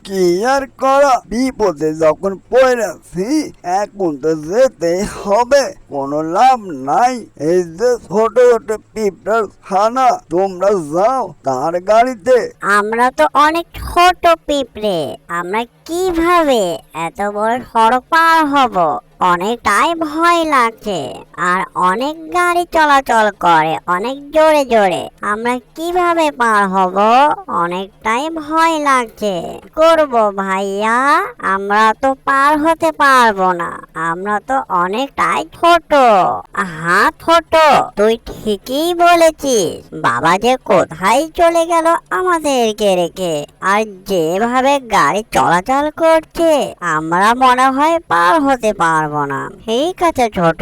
কি আর করা, বিপদে যখন পড়েছি এখন তো যেতে হবে, কোনো লাভ নাই। এই যে ছোট ছোট পিঁপড়ার ছানা, তোমরা যাও তার গাড়িতে। আমরা তো অনেক ছোট পিঁপড়ে, আমরা কিভাবে এত বড় সড়ক পার হব? অনেকটাই ভয় লাগছে, আর অনেক গাড়ি চলাচল করে অনেক জোরে জোরে, আমরা কিভাবে পার হব? অনেকটাই ভয় লাগছে। করব ভাইয়া, আমরা তো পার হতে পারবো না, আমরা তো অনেকটাই ছোট। হ্যাঁ ছোট, তুই ঠিকই বলেছিস। বাবা যে কোথায় চলে গেল আমাদেরকে রেখে, আর যেভাবে গাড়ি চলাচল করছে আমরা মনে হয় পার হতে পারবো না। ঠিক আছে ছোট,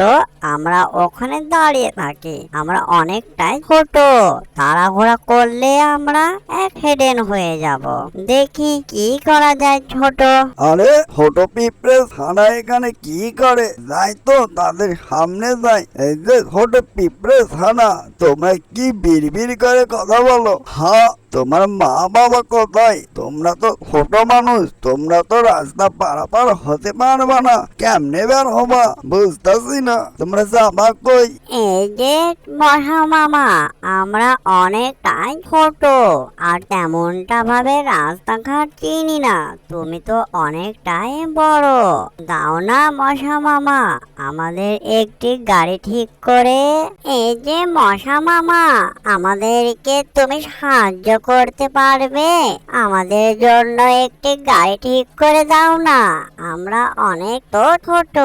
আমরা ওখানে দাঁড়িয়ে থাকি, আমরা অনেকটাই ছোট, তাড়াহুড়া করলে আমরা অ্যাক্সিডেন্ট হয়ে যাব। দেখি কি করা যায় ছোট। আরে ছোট পিঁপড়ে ছানা এখানে কি করে? যাই তো তাদের সামনে যাই। এই যে ছোট পিঁপড়ে ছানা, তোমরা কি বিড়বিড় করে কথা বলো? তোমার মা বাবা কোথায়? তোমরা তো ছোট মানুষ, তোমরা তো রাস্তা পারাপার হতে পারবা না, কেমনে বের হবা বুঝতেছি না। তোমরা যাবা কই? এই যে মশা মামা, আমরা অনেকটাই ছোট, আর তেমনটা ভাবে রাস্তাঘাট চিনি না, তুমি তো অনেকটাই বড়। দাও না মশা মামা আমাদের একটি গাড়ি ঠিক করে। এই যে মশা মামা, আমাদেরকে তুমি সাহায্য করতে পারবে? আমাদের জন্য একটি গাড়ি ঠিক করে দাও না, আমরা অনেক তো ছোট,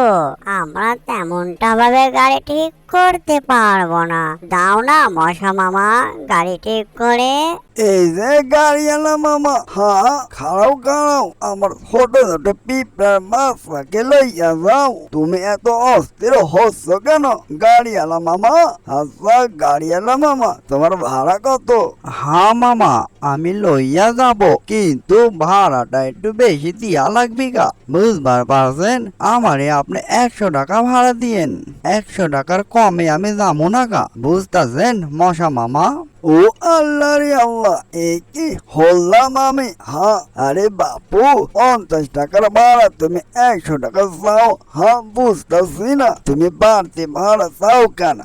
আমরা তেমনটা ভাবে গাড়ি ঠিক করতে পারবো না। দাও না মশা মামা গাড়ি ঠিক করে। এই যে গাড়িওয়ালা মামা, খাড়াও খাড়াও, আমার ছোট ছোট পিঁপড়ার বাচ্চাকে লইয়া যাও। তুমি এত অস্থির হচ্ছ কেন গাড়িওয়ালা মামা? আচ্ছা গাড়িওয়ালা মামা, তোমার ভাড়া কত? মামা, আমি লইয়া যাব, কিন্তু ভাড়াটা একটু বেশি দিয়া লাগবে গা, বুঝবার পারছেন? আমারে আপনি 100 টাকা ভাড়া দিয়েন, 100 টাকার কমে আমি যাবো না গা, বুঝতেছেন মশা মামা? ও আল্লাহ রে আল্লাহ, এ কি হলাম আমি? আরে বাপু, 50 টাকার ভাড়া তুমি 100 টাকা চাও? বুঝতেছি না তুমি বাড়তি ভাড়া চাও কেন?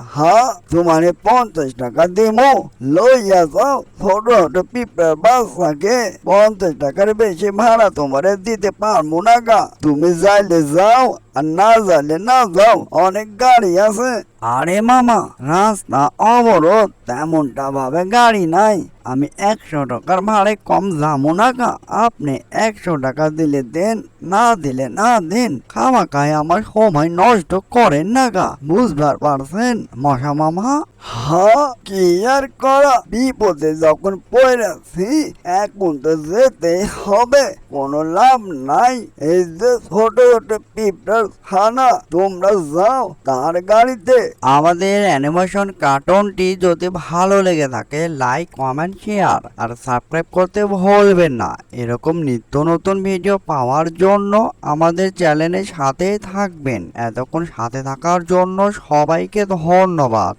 তোমারে 50 টাকা দিমো, লইয়া যাও ছোট ছোট পিঁপড়ার বাচ্চাকে। 50 টাকার বেশি ভাড়া তোমারে দিতে পারবো না গা, তুমি যাইলে যাও আর না যাইলে না যাও, অনেক গাড়ি আছে। আরে মামা, রাস্তা অবরোধ, তেমনটা ভাবে গাড়ি নাই, আমি 100 টাকার ভাড়ে কম যাবো না গা। আপনি 100 টাকা দিলে দেন, না দিলে না দেন, খামাখায় আমার সময় নষ্ট করেন না গা, বুঝবার পারছেন মশা মামা? কি আর করা, বিপদে যখন পড়েছি এখন তো যেতে হবে, কোনো লাভ নাই। এই যে ছোট ছোট পিঁপড়ার ছানা, তোমরা যাও তার গাড়িতে। আমাদের অ্যানিমেশন কার্টুনটি যদি ভালো লেগে থাকে লাইক কমেন্ট শেয়ার আর সাবস্ক্রাইব করতে ভুলবেন না। এরকম নিত্য নতুন ভিডিও পাওয়ার জন্য আমাদের চ্যানেলের সাথে থাকবেন। এতক্ষণ সাথে থাকার জন্য সবাইকে ধন্যবাদ।